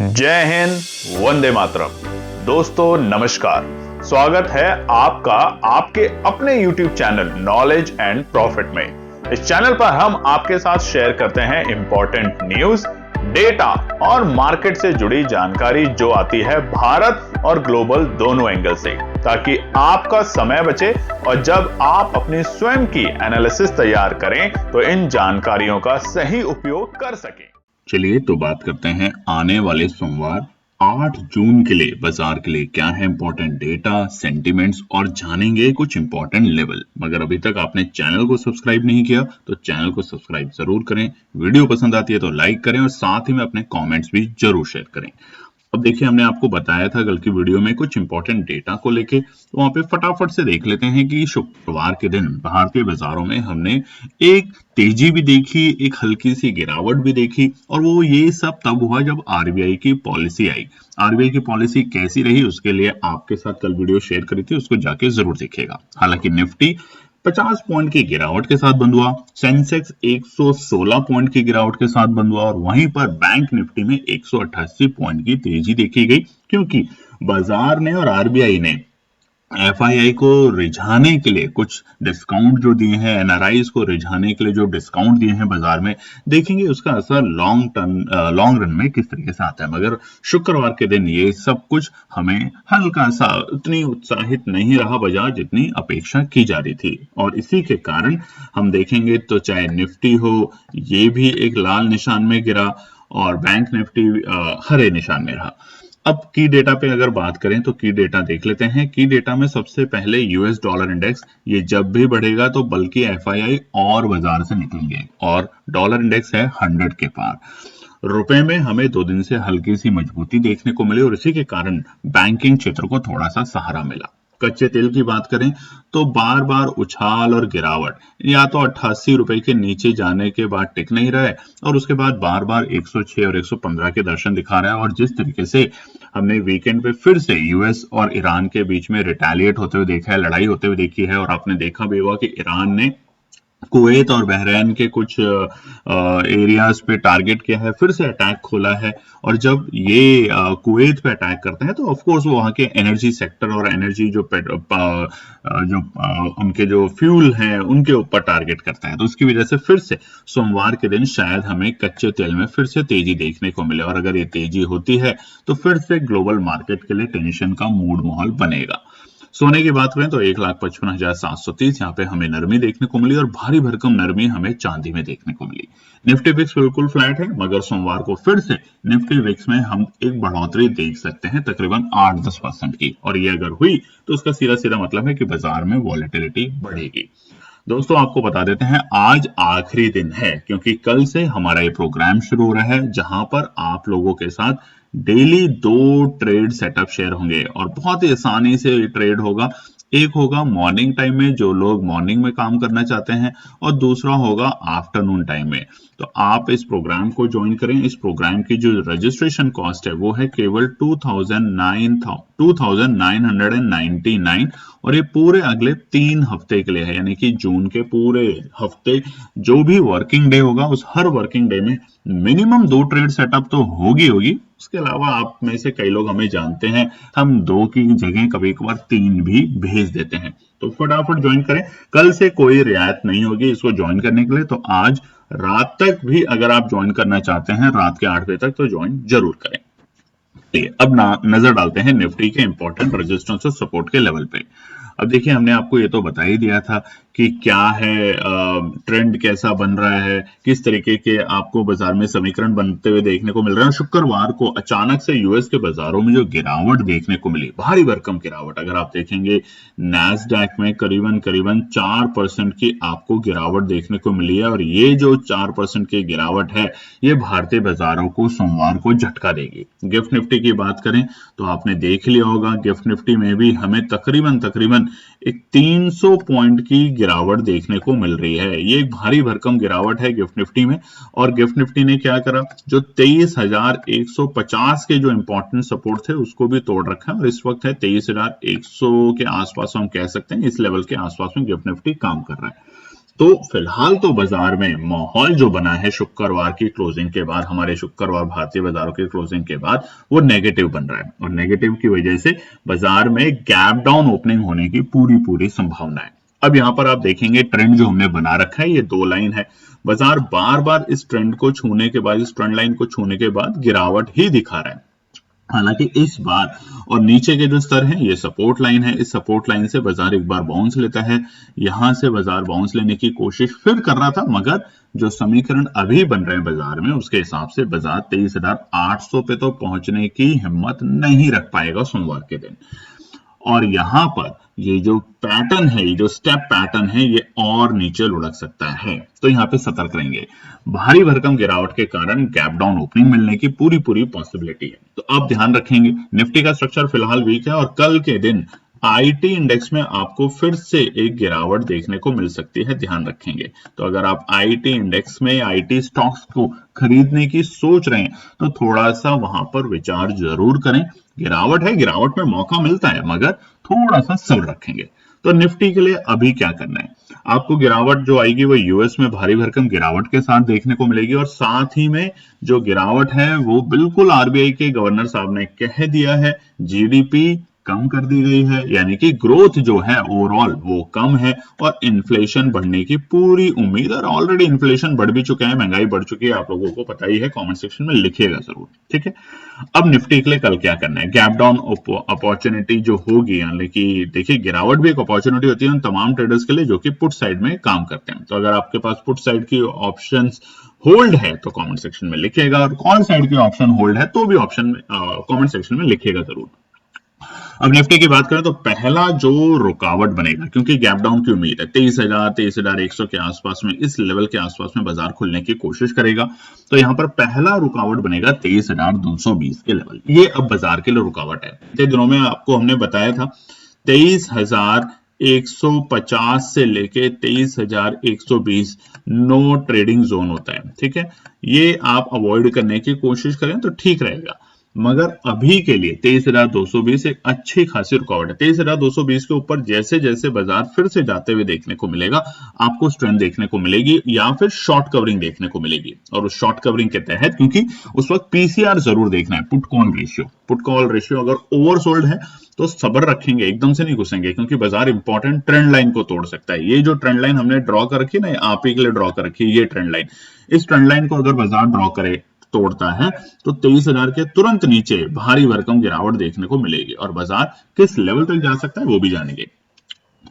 जय हिंद, वंदे मातरम। दोस्तों नमस्कार, स्वागत है आपका आपके अपने YouTube channel knowledge and profit में। इस चैनल पर हम आपके साथ शेयर करते हैं इंपॉर्टेंट न्यूज, डेटा और मार्केट से जुड़ी जानकारी जो आती है भारत और ग्लोबल दोनों एंगल से, ताकि आपका समय बचे और जब आप अपनी स्वयं की एनालिसिस तैयार करें तो इन जानकारियों का सही उपयोग कर सकें। चलिए तो बात करते हैं आने वाले सोमवार 8 जून के लिए बाजार के लिए क्या है इंपॉर्टेंट डेटा, सेंटिमेंट्स और जानेंगे कुछ इंपॉर्टेंट लेवल। मगर अभी तक आपने चैनल को सब्सक्राइब नहीं किया तो चैनल को सब्सक्राइब जरूर करें, वीडियो पसंद आती है तो लाइक करें और साथ ही में अपने कमेंट्स भी जरूर शेयर करें। अब देखिए, हमने आपको बताया था कल की वीडियो में कुछ इंपॉर्टेंट डेटा को लेके, तो वहां पे फटाफट से देख लेते हैं कि शुक्रवार के दिन भारतीय बाजारों में हमने एक तेजी भी देखी, एक हल्की सी गिरावट भी देखी, और वो ये सब तब हुआ जब आरबीआई की पॉलिसी आई। आरबीआई की पॉलिसी कैसी रही उसके लिए आपके साथ कल वीडियो शेयर करी थी, उसको जाके जरूर देखिएगा। हालांकि निफ्टी 50 पॉइंट की गिरावट के साथ बंद हुआ, सेंसेक्स 116 पॉइंट की गिरावट के साथ बंद हुआ और वहीं पर बैंक निफ्टी में 188 पॉइंट की तेजी देखी गई, क्योंकि बाजार ने और आरबीआई ने एफआईआई को रिझाने के लिए कुछ डिस्काउंट जो दिए हैं, एनआरआईज को रिझाने के लिए जो डिस्काउंट दिए हैं बाजार में, देखेंगे उसका असर लॉन्ग रन में किस तरीके से आता है। मगर शुक्रवार के दिन ये सब कुछ हमें हल्का सा उतनी उत्साहित नहीं रहा बाजार जितनी अपेक्षा की जा रही थी, और इसी के कारण हम देखेंगे तो चाहे निफ्टी हो ये भी एक लाल निशान में गिरा और बैंक निफ्टी हरे निशान में रहा। अब की डेटा पे अगर बात करें तो की डेटा देख लेते हैं। की डेटा में सबसे पहले यूएस डॉलर इंडेक्स, ये जब भी बढ़ेगा तो बल्कि एफआईआई और बाजार से निकलेंगे, और डॉलर इंडेक्स है 100 के पार। रुपए में हमें 2 दिन से हल्की सी मजबूती देखने को मिली और इसी के कारण बैंकिंग क्षेत्र को थोड़ा सा सहारा मिला। कच्चे तेल की बात करें तो बार बार उछाल और गिरावट, या तो 88 रुपए के नीचे जाने के बाद टिक नहीं रहा है और उसके बाद बार बार 106 और 115 के दर्शन दिखा रहा है। और जिस तरीके से हमने वीकेंड पे फिर से यूएस और ईरान के बीच में रिटेलिएट होते हुए देखा है, लड़ाई होते हुए देखी है, और आपने देखा भी होगा कि ईरान ने कुवैत और बहरीन के कुछ एरियाज पे टारगेट किया है, फिर से अटैक खोला है। और जब ये कुवैत पे अटैक करते हैं तो ऑफ कोर्स वो वहाँ के एनर्जी सेक्टर और एनर्जी उनके जो फ्यूल हैं उनके ऊपर टारगेट करता है, तो उसकी वजह से फिर से सोमवार के दिन शायद हमें कच्चे तेल में फिर से तेजी देखने को मिले। और अगर ये तेजी होती है तो फिर से ग्लोबल मार्केट के लिए टेंशन का मूड माहौल बनेगा। सोने की बात करें तो 1,55,730 यहाँ पे हमें नरमी देखने को मिली और भारी भरकम नरमी हमें चांदी में देखने को मिली। निफ्टी विक्स बिल्कुल फ्लैट है, मगर सोमवार को फिर से निफ्टी विक्स में हम एक बढ़ोतरी देख सकते हैं तकरीबन 8-10% की, और ये अगर हुई तो उसका सीधा सीधा मतलब है कि बाजार में वॉलेटिलिटी बढ़ेगी। दोस्तों आपको बता देते हैं आज आखिरी दिन है, क्योंकि कल से हमारा ये प्रोग्राम शुरू हो रहा है जहां पर आप लोगों के साथ डेली 2 ट्रेड सेटअप शेयर होंगे और बहुत ही आसानी से ट्रेड होगा। एक होगा मॉर्निंग टाइम में, जो लोग मॉर्निंग में काम करना चाहते हैं, और दूसरा होगा आफ्टरनून टाइम में। तो आप इस प्रोग्राम को ज्वाइन करें। इस प्रोग्राम की जो रजिस्ट्रेशन कॉस्ट है वो है केवल 2,999, और ये पूरे अगले 3 हफ्ते के लिए है, यानी कि जून के पूरे हफ्ते जो भी वर्किंग डे होगा उस हर वर्किंग डे में मिनिमम 2 ट्रेड सेटअप तो होगी। उसके अलावा आप में से कई लोग हमें जानते हैं, हम 2 की जगह कभी कभार 3 भी भेज देते हैं। तो फटाफट ज्वाइन करें, कल से कोई रियायत नहीं होगी इसको ज्वाइन करने के लिए। तो आज रात तक भी अगर आप ज्वाइन करना चाहते हैं, रात के 8 बजे तक, तो ज्वाइन जरूर करें। अब नजर डालते हैं निफ्टी के इंपॉर्टेंट रेजिस्टेंस और सपोर्ट के लेवल पे। अब देखिए, हमने आपको ये तो बता ही दिया था कि क्या है ट्रेंड कैसा बन रहा है, किस तरीके के आपको बाजार में समीकरण बनते हुए देखने को मिल रहे हैं। शुक्रवार को अचानक से यूएस के बाजारों में जो गिरावट देखने को मिली, भारी भरकम गिरावट, अगर आप देखेंगे नैस्डैक में करीबन 4% की आपको गिरावट देखने को मिली है, और ये जो 4% की गिरावट है ये भारतीय बाजारों को सोमवार को झटका देगी। गिफ्ट निफ्टी की बात करें तो आपने देख लिया होगा, गिफ्ट निफ्टी में भी हमें तकरीबन एक 300 पॉइंट की गिरावट देखने को मिल रही है। ये एक भारी भरकम गिरावट है गिफ्ट निफ्टी में। और गिफ्ट निफ्टी ने क्या करा, जो 23,150 के जो इंपॉर्टेंट सपोर्ट थे उसको भी तोड़ रखा है, और इस वक्त है 23,100 के आसपास, हम कह सकते हैं इस लेवल के आसपास में गिफ्ट निफ्टी काम कर रहा है। तो फिलहाल तो बाजार में माहौल जो बना है शुक्रवार की क्लोजिंग के बाद, हमारे शुक्रवार भारतीय बाजारों की क्लोजिंग के बाद, वो नेगेटिव बन रहा है और नेगेटिव की वजह से बाजार में गैप डाउन ओपनिंग होने की पूरी संभावना है। अब यहां पर आप देखेंगे ट्रेंड जो हमने बना रखा है, ये 2 लाइन है। बाजार बार बार इस ट्रेंड को छूने के बाद, इस ट्रेंड लाइन को छूने के बाद गिरावट ही दिखा रहा है। हालांकि इस बार और नीचे के जो स्तर है ये सपोर्ट लाइन है, इस सपोर्ट लाइन से बाजार एक बार बाउंस लेता है, यहां से बाजार बाउंस लेने की कोशिश फिर कर रहा था, मगर जो समीकरण अभी बन रहे हैं बाजार में उसके हिसाब से बाजार 23,800 पे तो पहुंचने की हिम्मत नहीं रख पाएगा सोमवार के दिन। और यहां पर ये जो पैटर्न है, ये जो स्टेप पैटर्न है, ये और नीचे लुढ़क सकता है, तो यहां पे सतर्क रहेंगे। भारी भरकम गिरावट के कारण गैप डाउन ओपनिंग मिलने की पूरी पॉसिबिलिटी है, तो आप ध्यान रखेंगे। निफ्टी का स्ट्रक्चर फिलहाल वीक है और कल के दिन आईटी इंडेक्स में आपको फिर से एक गिरावट देखने को मिल सकती है, ध्यान रखेंगे। तो अगर आप आईटी इंडेक्स में आईटी स्टॉक्स को खरीदने की सोच रहे हैं तो थोड़ा सा वहां पर विचार जरूर करें। गिरावट है, गिरावट में मौका मिलता है, मगर थोड़ा सा सब्र रखेंगे। तो निफ्टी के लिए अभी क्या करना है, आपको गिरावट जो आएगी वो यूएस में भारी भरकम गिरावट के साथ देखने को मिलेगी और साथ ही में जो गिरावट है वो बिल्कुल आरबीआई के गवर्नर साहब ने कह दिया है, जीडीपी कम कर दी गई है, यानी कि ग्रोथ जो है ओवरऑल वो कम है और इन्फ्लेशन बढ़ने की पूरी उम्मीद, और ऑलरेडी इन्फ्लेशन बढ़ भी चुका है, महंगाई बढ़ चुकी है, आप लोगों को पता ही है, कमेंट सेक्शन में लिखिएगा जरूर, ठीक है। अब निफ्टी के लिए कल क्या करना है, गैप डाउन अपॉर्चुनिटी जो होगी, यानी कि देखिए गिरावट भी एक अपॉर्चुनिटी होती है उन तमाम ट्रेडर्स के लिए जो कि पुट साइड में काम करते हैं। तो अगर आपके पास पुट साइड की ऑप्शंस होल्ड है तो कमेंट सेक्शन में लिखिएगा, और कॉल साइड की ऑप्शन होल्ड है तो भी ऑप्शन कमेंट सेक्शन में लिखिएगा जरूर। अब निफ्टी की बात करें तो पहला जो रुकावट बनेगा, क्योंकि गैप डाउन की उम्मीद है, 23,100 के आसपास में, इस लेवल के आसपास में बाजार खुलने की कोशिश करेगा, तो यहां पर पहला रुकावट बनेगा 23,220 के लेवल। ये अब बाजार के लिए रुकावट है। पिछले दिनों में आपको हमने बताया था 23,150 से लेके 23,120 नो ट्रेडिंग जोन होता है, ठीक है। ये आप अवॉइड करने की कोशिश करें तो ठीक रहेगा, मगर अभी के लिए 23,220 एक अच्छी खासी रुकावट है। 23,220 के ऊपर जैसे जैसे बाजार फिर से जाते हुए देखने को मिलेगा, आपको स्ट्रेंथ देखने को मिलेगी या फिर शॉर्ट कवरिंग देखने को मिलेगी, और उस शॉर्ट कवरिंग के तहत, क्योंकि उस वक्त पीसीआर जरूर देखना है, पुट कॉल रेशियो अगर ओवरसोल्ड है तो सब्र रखेंगे, एकदम से नहीं घुसेंगे, क्योंकि बाजार इंपॉर्टेंट ट्रेंड लाइन को तोड़ सकता है। ये जो ट्रेंड लाइन हमने ड्रॉ कर रखी है ना, आप ही के लिए ड्रॉ कर रखी है ये ट्रेंड लाइन, इस ट्रेंड लाइन को अगर बाजार ड्रॉ करे, तोड़ता है, तो 23,000 के तुरंत नीचे भारी भरकम गिरावट देखने को मिलेगी और बाजार किस लेवल तक जा सकता है वो भी जानेंगे।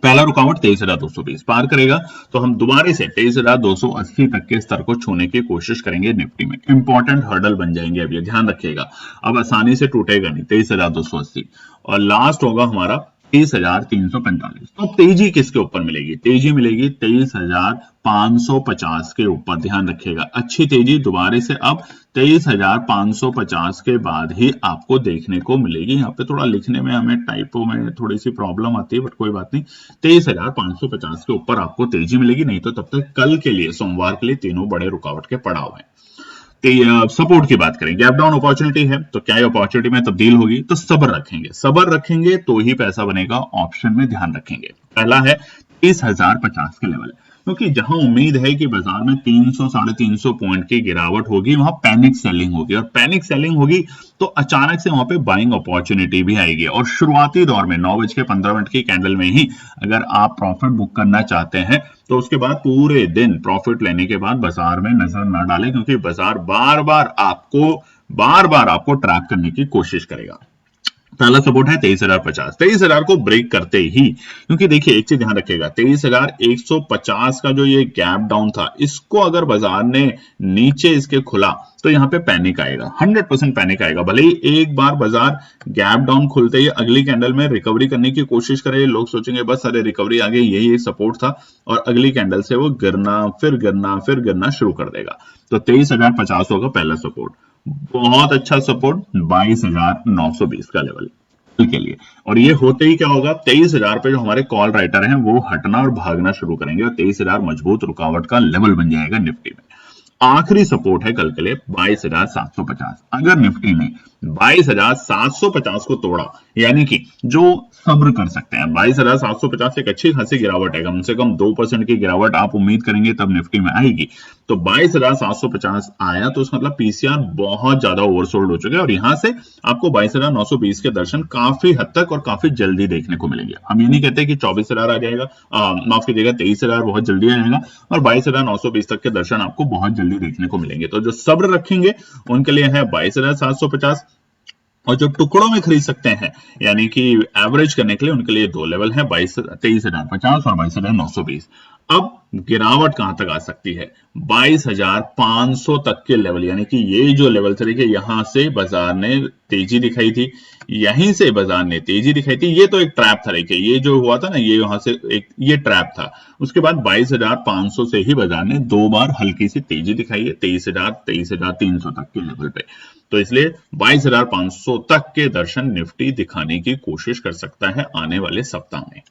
पहला रुकावट 23,220 पार करेगा तो हम दोबारा से 23,280 तक के स्तर को छूने की कोशिश करेंगे। निफ्टी में इंपॉर्टेंट हर्डल बन जाएंगे, अब ये ध्यान रखिएगा, अब आसानी से टूटेगा नहीं 23,280, और लास्ट होगा हमारा 23,345। तो तेजी किसके ऊपर मिलेगी, तेजी मिलेगी 23,550 के ऊपर, ध्यान रखिएगा, अच्छी तेजी दोबारा से अब 23,550 के बाद ही आपको देखने को मिलेगी। यहाँ पे थोड़ा लिखने में हमें टाइपो में थोड़ी सी प्रॉब्लम आती है, बट कोई बात नहीं, 23,550 के ऊपर आपको तेजी मिलेगी, नहीं तो तब तक कल के लिए, सोमवार के लिए तीनों बड़े रुकावट के पड़ाव हैं। सपोर्ट की बात करें, गैप डाउन अपॉर्चुनिटी है तो क्या अपॉर्चुनिटी में तब्दील होगी, तो सब्र रखेंगे तो ही पैसा बनेगा, ऑप्शन में ध्यान रखेंगे। पहला है 30,050 के लेवल, क्योंकि जहां उम्मीद है कि बाजार में 300 साढ़े 300 पॉइंट की गिरावट होगी, वहां पैनिक सेलिंग होगी, और पैनिक सेलिंग होगी तो अचानक से वहां पे बाइंग अपॉर्चुनिटी भी आएगी, और शुरुआती दौर में 9:15 की कैंडल में ही अगर आप प्रॉफिट बुक करना चाहते हैं तो उसके बाद पूरे दिन प्रॉफिट लेने के बाद बाजार में नजर ना डालें, क्योंकि बाजार बार बार आपको ट्रैप करने की कोशिश करेगा। पहला सपोर्ट है 23,050, 23,000 को ब्रेक करते ही, क्योंकि देखिए एक चीज ध्यान रखिएगा, 23,150 का जो ये गैप डाउन था, इसको अगर बाजार ने नीचे इसके खुला तो यहाँ पे पैनिक आएगा, 100% पैनिक आएगा। भले ही एक बार बाजार गैप डाउन खुलते ही अगली कैंडल में रिकवरी करने की कोशिश करे, लोग सोचेंगे बस अरे रिकवरी आ गई, यही सपोर्ट था, और अगली कैंडल से वो गिरना फिर गिरना शुरू कर देगा। तो 23,050 होगा पहला सपोर्ट, बहुत अच्छा सपोर्ट 22,920 का लेवल के लिए, और ये होते ही क्या होगा, 23,000 पे जो हमारे कॉल राइटर हैं वो हटना और भागना शुरू करेंगे, और 23,000 मजबूत रुकावट का लेवल बन जाएगा निफ्टी में। आखिरी सपोर्ट है कल के लिए 22,750, अगर निफ्टी ने 22,750 को तोड़ा, यानी कि जो सब्र कर सकते हैं 22,750 एक अच्छी खासी गिरावट है, कम से कम 2% की गिरावट आप उम्मीद करेंगे तब निफ्टी में आएगी। तो 22,750 आया तो उसका मतलब पीसीआर बहुत ज्यादा ओवरसोल्ड हो चुके हैं और यहां से आपको 22,920 के दर्शन काफी हद तक और काफी जल्दी देखने को मिलेंगे। हम ये नहीं कहते कि 24,000 आ जाएगा, माफ कीजिएगा 23,000 बहुत जल्दी आ जाएगा, और 22,920 तक के दर्शन आपको बहुत जल्दी देखने को मिलेंगे। तो जो सब्र रखेंगे उनके लिए है 22,750, और जो टुकड़ों में खरीद सकते हैं यानी कि एवरेज करने के लिए उनके लिए दो लेवल है, 23,050 और 22,920। अब गिरावट कहां तक आ सकती है, 22,500 तक के लेवल, यानी कि ये जो लेवल थे, देखिए यहां से बाजार ने तेजी दिखाई थी, यहीं से बाजार ने तेजी दिखाई थी, ये तो एक ट्रैप था। देखिए ये जो हुआ था ना, ये यहां से एक ये ट्रैप था। उसके बाद 22,500 से ही बाजार ने दो बार हल्की सी तेजी दिखाई है, 23,000 23,300 तक के लेवल पे। तो इसलिए 22,500 तक के दर्शन निफ्टी दिखाने की कोशिश कर सकता है आने वाले सप्ताह में।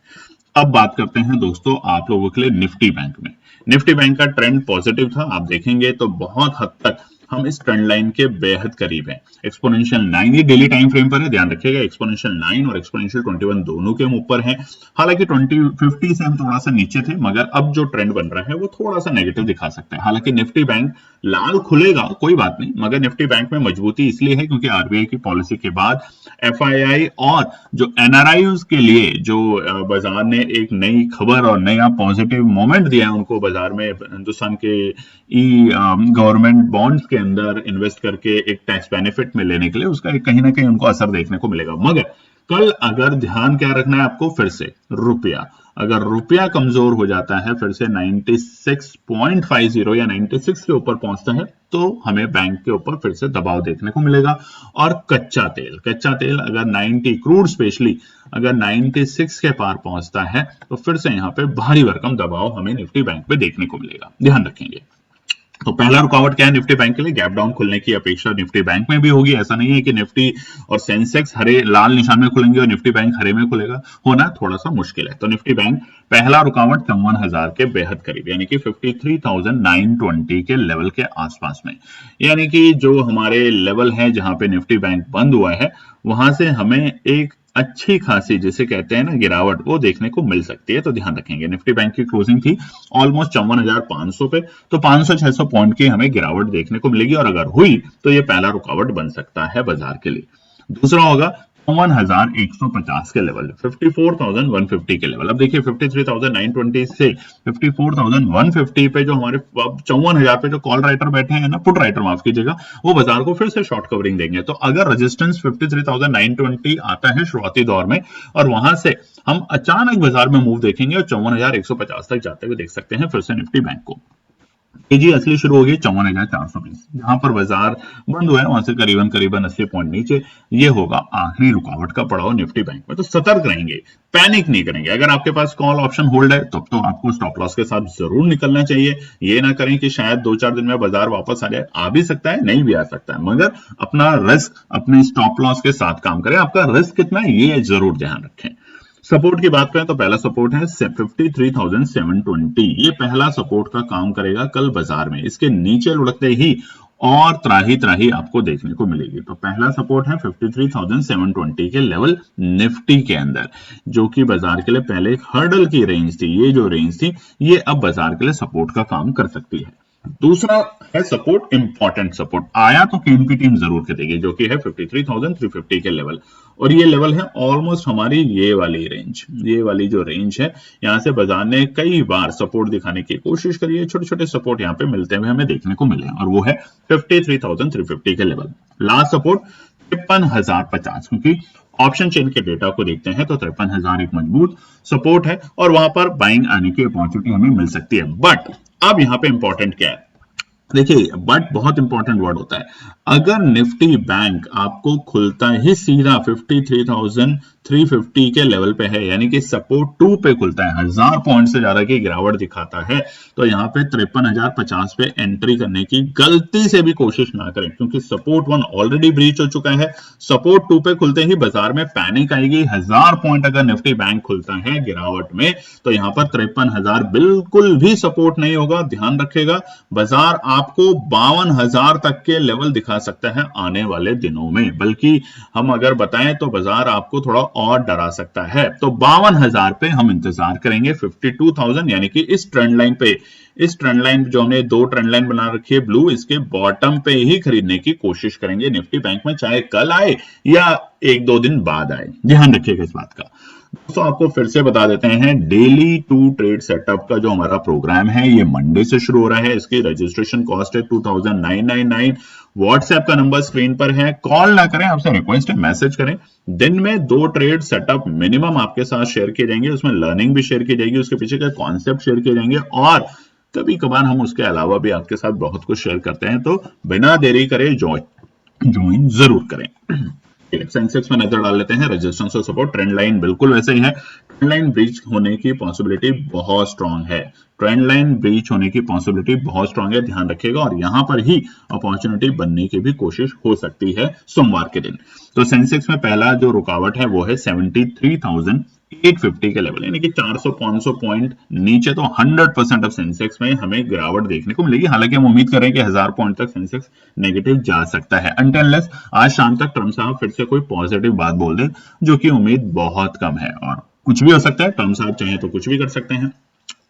अब बात करते हैं दोस्तों आप लोगों के लिए निफ्टी बैंक में। निफ्टी बैंक का ट्रेंड पॉजिटिव था, आप देखेंगे तो बहुत हद तक हम इस ट्रेंड लाइन के बेहद करीब हैं। एक्सपोनेंशियल 9 ये डेली टाइम फ्रेम पर है, ध्यान रखिएगा, एक्सपोनेंशियल 9 और एक्सपोनेंशियल 21 दोनों के हम ऊपर हैं। हालांकि 50 से हम थोड़ा सा नीचे थे, मगर अब जो ट्रेंड बन रहा है वो थोड़ा सा नेगेटिव दिखा सकता है। हालांकि निफ्टी बैंक लाल खुलेगा कोई बात नहीं, मगर निफ्टी बैंक में मजबूती इसलिए है क्योंकि आरबीआई की पॉलिसी के बाद एफआईआई और जो एनआरआईज के लिए जो बाजार ने एक नई खबर और नया पॉजिटिव मोमेंट दिया है उनको, बाजार में हिंदुस्तान के गवर्नमेंट बॉन्ड्स के अंदर इन्वेस्ट करके एक टैक्स बेनिफिट में लेने के लिए, उसका कहीं ना कहीं उनको असर देखने को मिलेगा। मगर कल अगर ध्यान क्या रखना है आपको, फिर से रुपया, अगर रुपया कमजोर हो जाता है फिर से 96.50 या 96 के ऊपर पहुंचता है तो हमें बैंक के ऊपर फिर से दबाव देखने को मिलेगा। और कच्चा तेल अगर 90 क्रूड स्पेशली अगर 96 के पार पहुंचता है तो फिर से यहां पे भारी भरकम दबाव हमें निफ्टी बैंक पे देखने को मिलेगा, ध्यान रखेंगे। तो पहला रुकावट क्या है निफ्टी बैंक के लिए, गैप डाउन खुलने की अपेक्षा निफ्टी बैंक में भी होगी। ऐसा नहीं है कि निफ्टी और सेंसेक्स हरे लाल निशान में खुलेंगे और निफ्टी बैंक हरे में खुलेगा, होना थोड़ा सा मुश्किल है। तो निफ्टी बैंक पहला रुकावट 54,000 के बेहद करीब, यानी कि 53,920 के लेवल के आसपास में, यानी कि जो हमारे लेवल है जहां पे निफ्टी बैंक बंद हुआ है वहां से हमें एक अच्छी खासी जिसे कहते हैं ना गिरावट वो देखने को मिल सकती है। तो ध्यान रखेंगे, निफ्टी बैंक की क्लोजिंग थी ऑलमोस्ट 54,500 पे, तो 500-600 पॉइंट की हमें गिरावट देखने को मिलेगी, और अगर हुई तो ये पहला रुकावट बन सकता है बाजार के लिए। दूसरा होगा 51,150 के लेवल, 54,150 के लेवल। अब देखिए 53,920 से 54,150 पे जो हमारे 54,000 पे जो कॉल राइटर बैठे हैं ना, पुट राइटर माफ कीजिएगा, वो बाजार को फिर से शॉर्ट कवरिंग देंगे। तो अगर रेजिस्टेंस 53,920 आता है शुरुआती दौर में और वहां से हम अचानक बाजार में मूव देखेंगे और 54,150 तक जाते हुए देख सकते हैं फिर से निफ्टी बैंक को। तेजी असली शुरू होगी 54,420, जहां पर बाजार बंद हुआ है वहां से करीबन 80 पॉइंट नीचे, ये होगा आखिरी रुकावट का पड़ाव निफ्टी बैंक में। तो सतर्क रहेंगे, पैनिक नहीं करेंगे। अगर आपके पास कॉल ऑप्शन होल्ड है तब तो आपको स्टॉप लॉस के साथ जरूर निकलना चाहिए। ये ना करें कि शायद 2-4 दिन में बाजार वापस आ जाए, आ भी सकता है नहीं भी आ सकता है, मगर अपना रिस्क अपने स्टॉप लॉस के साथ काम करें। आपका रिस्क कितना है ये जरूर ध्यान रखें। सपोर्ट की बात करें तो पहला सपोर्ट है 53,720, ये पहला सपोर्ट का काम करेगा कल बाजार में। इसके नीचे लुढ़कते ही और त्राही आपको देखने को मिलेगी। तो पहला सपोर्ट है 53,720 के लेवल निफ्टी के अंदर, जो कि बाजार के लिए पहले एक हर्डल की रेंज थी। ये जो रेंज थी ये अब बाजार के लिए सपोर्ट का काम कर सकती है। दूसरा है सपोर्ट, इंपॉर्टेंट सपोर्ट आया तो केन की टीम जरूर खरीदेगी, जो कि है 53,350 के लेवल, और ये लेवल है ऑलमोस्ट हमारी ये वाली जो रेंज है। यहां से बाजार ने कई बार सपोर्ट दिखाने की कोशिश करी है, छोटे छोटे सपोर्ट यहां पे मिलते हुए हमें देखने को मिले, और वो है 53,350 के लेवल। लास्ट सपोर्ट 53,050, क्योंकि ऑप्शन चेन के डेटा को देखते हैं तो 53,000 एक मजबूत सपोर्ट है और वहां पर बाइंग आने की अपॉर्चुनिटी हमें मिल सकती है। बट अब यहां पे इंपॉर्टेंट क्या है, देखिए बट बहुत इंपॉर्टेंट वर्ड होता है। अगर निफ्टी बैंक आपको खुलता ही सीधा 53,350 के लेवल पे है, यानी कि सपोर्ट 2 पे खुलता है, 1000 पॉइंट से ज्यादा की गिरावट दिखाता है, तो यहाँ पे 53,050 पे एंट्री करने की गलती से भी कोशिश ना करें, क्योंकि सपोर्ट 1 ऑलरेडी ब्रीच हो चुका है। सपोर्ट 2 पे खुलते ही बाजार में पैनिक आएगी। 1000 पॉइंट अगर निफ्टी बैंक खुलता है गिरावट में तो यहाँ पर 53,000 बिल्कुल भी सपोर्ट नहीं होगा, ध्यान रखेगा। बाजार आपको 52,000 तक के लेवल दिखा सकता है आने वाले दिनों में। बल्कि हम अगर बताएं तो बाजार आपको थोड़ा और डरा सकता है। तो 52,000 पे हम इंतजार करेंगे। 52,000 यानी कि इस ट्रेंड लाइन पे, इस ट्रेंड लाइन जो हमने दो ट्रेंड लाइन बना रखी है ब्लू, इसके बॉटम पे ही खरीदने की कोशिश करेंगे निफ्टी बैंक में, चाहे कल आए या एक दो दिन बाद आए। ध्यान रखिएगा इस बात का। दोस्तों आपको फिर से बता देते हैं, डेली टू ट्रेड सेटअप का जो हमारा प्रोग्राम है ये मंडे से शुरू हो रहा है। इसकी रजिस्ट्रेशन कॉस्ट है 2,999। व्हाट्सएप का नंबर स्क्रीन पर है, कॉल ना करें, आपसे रिक्वेस्ट है मैसेज करें। दिन में 2 ट्रेड सेटअप मिनिमम आपके साथ शेयर किए जाएंगे, उसमें लर्निंग भी शेयर की जाएगी, उसके पीछे का कॉन्सेप्ट शेयर किए जाएंगे, और कभी कभार हम उसके अलावा भी आपके साथ बहुत कुछ शेयर करते हैं। तो बिना देरी करे ज्वाइन जरूर करें। सेंसेक्स में नजर डाल लेते हैं। रेजिस्टेंस और सपोर्ट, ट्रेंड लाइन बिल्कुल वैसे ही है। ट्रेंड लाइन ब्रीच होने की पॉसिबिलिटी बहुत स्ट्रांग है। ट्रेंड लाइन ब्रीच होने की पॉसिबिलिटी बहुत स्ट्रांग है, ध्यान रखिएगा। और यहां पर ही अपॉर्चुनिटी बनने की भी कोशिश हो सकती है सोमवार के दिन। तो सेंसेक्स में पहला जो रुकावट है वो है 73,850 के लेवल, यानी कि 400-500 पॉइंट नीचे। तो 100% ऑफ सेंसेक्स में हमें गिरावट देखने को मिलेगी। हालांकि हम उम्मीद करें कि 1000 पॉइंट तक सेंसेक्स नेगेटिव जा सकता है, अनटिल अनलेस आज शाम तक ट्रम्प साहब फिर से कोई पॉजिटिव बात बोल दे, जो कि उम्मीद बहुत कम है। और कुछ भी हो सकता है, ट्रम्प साहब चाहे तो कुछ भी कर सकते हैं।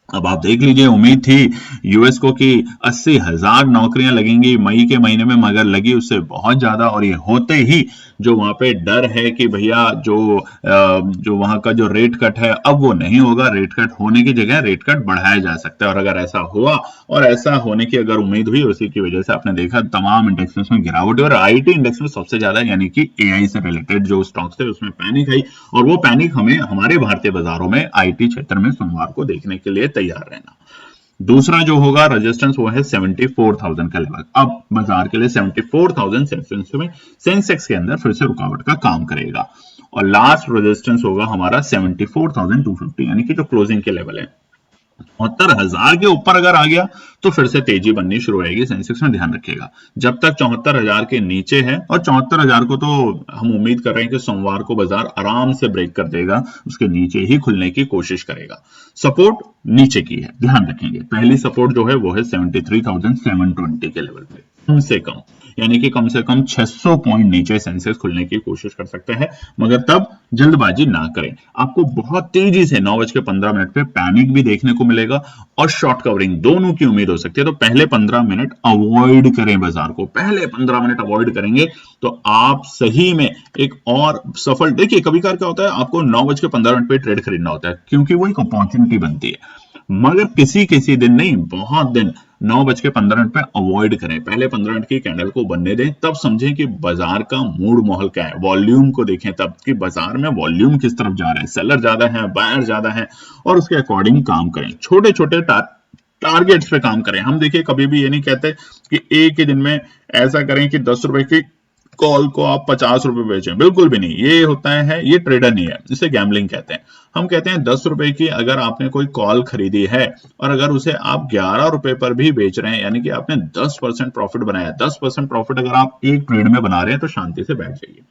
अब आप देख लीजिए, उम्मीद थी यूएस को कि 80,000 नौकरियां लगेंगी मई के महीने में, मगर लगी उससे बहुत ज्यादा। और ये होते ही जो वहां पे डर है कि भैया जो वहां का जो रेट कट है अब वो नहीं होगा, रेट कट होने की जगह रेट कट बढ़ाया जा सकता है। और अगर ऐसा हुआ और ऐसा होने की अगर उम्मीद हुई, उसी की वजह से आपने देखा तमाम इंडेक्स में गिरावट, और आईटी इंडेक्स में सबसे ज्यादा, यानी कि एआई से रिलेटेड जो स्टॉक्स थे उसमें पैनिक आई। और वो पैनिक हमें हमारे भारतीय बाजारों में आईटी क्षेत्र में सोमवार को देखने के लिए तैयार रहना। दूसरा जो होगा रेजिस्टेंस वो है 74,000 का लेवल। अब बाजार के लिए 74,000 सेंसेक्स के अंदर फिर से रुकावट का काम करेगा। और लास्ट रेजिस्टेंस होगा हमारा 74,250, यानी कि जो क्लोजिंग के लेवल है। 74,000 के ऊपर अगर आ गया तो फिर से तेजी बननी शुरू होगी सेंसेक्स में, ध्यान रखिएगा। जब तक 74,000 के नीचे है, और 74,000 को तो हम उम्मीद कर रहे हैं कि सोमवार को बाजार आराम से ब्रेक कर देगा, उसके नीचे ही खुलने की कोशिश करेगा। सपोर्ट नीचे की है, ध्यान रखेंगे। पहली सपोर्ट जो है वो है 73,720 के लेवल पे, कम से कम, यानी कि कम से कम 600 पॉइंट नीचे सेंसेक्स खुलने की कोशिश कर सकते हैं, मगर तब जल्दबाजी ना करें। आपको बहुत तेजी से 9:15 पे पैनिक भी देखने को मिलेगा और शॉर्ट कवरिंग दोनों की उम्मीद हो सकती है। तो पहले 15 मिनट अवॉइड करें बाजार को, पहले 15 मिनट अवॉइड करेंगे तो आप सही में एक और सफल। देखिए कभी कभार क्या होता है, आपको 9:15 पे ट्रेड खरीदना होता है क्योंकि वो एक अपॉर्चुनिटी बनती है, मगर किसी दिन नहीं, बहुत दिन 9:15 पे अवॉइड करें। पहले 15 मिनट की कैंडल को बनने दें, तब समझें कि बाजार का मूड माहौल क्या है। वॉल्यूम को देखें तब कि बाजार में वॉल्यूम किस तरफ जा रहा है, सेलर ज्यादा है, बायर ज्यादा है, और उसके अकॉर्डिंग काम करें। छोटे छोटे टारगेट्स पे काम करें। हम देखिए कभी भी ये नहीं कहते कि एक ही दिन में ऐसा करें कि 10 रुपए की कॉल को आप 50 रुपए बेचें, बिल्कुल भी नहीं। ये होता है, ये ट्रेडर नहीं है, इसे गैम्बलिंग कहते हैं। हम कहते हैं 10 रुपए की अगर आपने कोई कॉल खरीदी है और अगर उसे आप 11 रुपए पर भी बेच रहे हैं, यानी कि आपने 10% प्रॉफिट बनाया। 10% प्रॉफिट अगर आप एक ट्रेड में बना रहे हैं तो शांति से बैठ जाइए।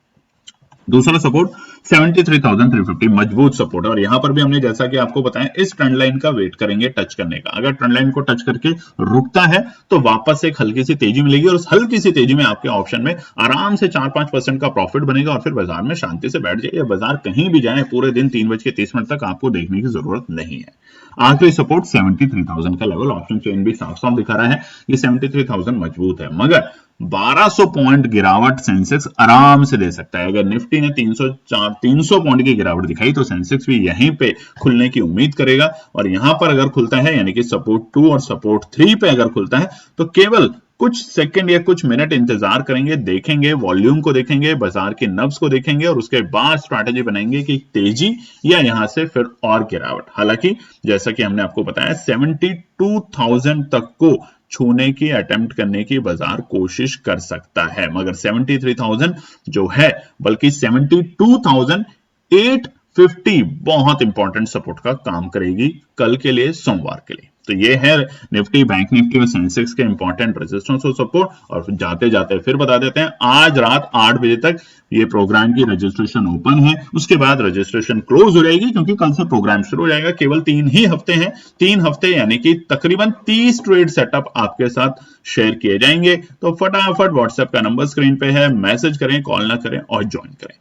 दूसरा सपोर्ट 73,350, मजबूत सपोर्ट। और यहां पर भी हमने जैसा कि आपको बताया, इस ट्रेंड लाइन का वेट करेंगे टच करने का। अगर ट्रेंड लाइन को टच करके रुकता है तो वापस एक हल्की सी तेजी मिलेगी, और उस हल्की सी तेजी में आपके ऑप्शन में आराम से 4-5% का प्रॉफिट बनेगा, और फिर बाजार में शांति से बैठ जाइए। बाजार कहीं भी जाए, पूरे दिन 3:30 तक आपको देखने की जरूरत नहीं है। आखिरी सपोर्ट 73,000 का लेवल, ऑप्शन चेन भी साफ साफ दिखा रहा है, ये 73,000 मजबूत है, मगर 1200 पॉइंट गिरावट सेंसेक्स आराम से दे सकता है। अगर निफ्टी ने 300 पॉइंट की गिरावट दिखाई तो सेंसेक्स भी यहीं पे खुलने की उम्मीद करेगा। और यहां पर अगर खुलता है, यानी कि सपोर्ट 2 और सपोर्ट 3 पे अगर खुलता है, तो केवल कुछ सेकंड या कुछ मिनट इंतजार करेंगे, देखेंगे, वॉल्यूम को देखेंगे, बाजार के नब्ज को देखेंगे, और उसके बाद स्ट्रैटेजी बनाएंगे कि तेजी या यहां से फिर और गिरावट। हालांकि जैसा कि हमने आपको बताया, 72,000 तक को छूने की अटेम्प्ट करने की बाजार कोशिश कर सकता है, मगर 73,000 जो है, बल्कि 72,850 50 बहुत इंपॉर्टेंट सपोर्ट का काम करेगी कल के लिए, सोमवार के लिए। तो ये है निफ्टी, बैंक निफ्टी और सेंसेक्स के इंपॉर्टेंट रेजिस्टेंस और सपोर्ट। और जाते जाते फिर बता देते हैं, आज रात 8 बजे तक ये प्रोग्राम की रजिस्ट्रेशन ओपन है, उसके बाद रजिस्ट्रेशन क्लोज हो जाएगी क्योंकि कल से प्रोग्राम शुरू हो जाएगा। केवल 3 ही हफ्ते हैं, 3 हफ्ते यानी कि तकरीबन 30 ट्रेड सेटअप आपके साथ शेयर किए जाएंगे। तो फटाफट व्हाट्सएप का नंबर स्क्रीन पे है, मैसेज करें, कॉल ना करें और ज्वाइन करें।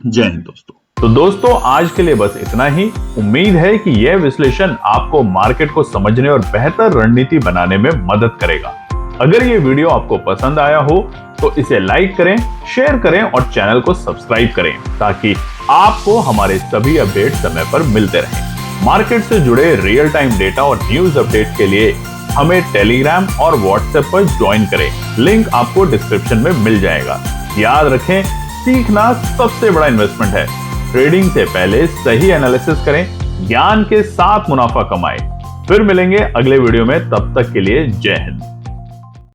जय हिंद दोस्तों। तो दोस्तों आज के लिए बस इतना ही। उम्मीद है कि यह विश्लेषण आपको मार्केट को समझने और बेहतर रणनीति बनाने में मदद करेगा। अगर ये वीडियो आपको पसंद आया हो तो इसे लाइक करें, शेयर करें और चैनल को सब्सक्राइब करें ताकि आपको हमारे सभी अपडेट समय पर मिलते रहें। मार्केट से जुड़े रियल टाइम डेटा और न्यूज अपडेट के लिए हमें टेलीग्राम और व्हाट्सएप पर ज्वाइन करें। लिंक आपको डिस्क्रिप्शन में मिल जाएगा। याद रखें, सीखना सबसे बड़ा इन्वेस्टमेंट है। ट्रेडिंग से पहले सही एनालिसिस करें, ज्ञान के साथ मुनाफा कमाएं। फिर मिलेंगे अगले वीडियो में, तब तक के लिए जय हिंद।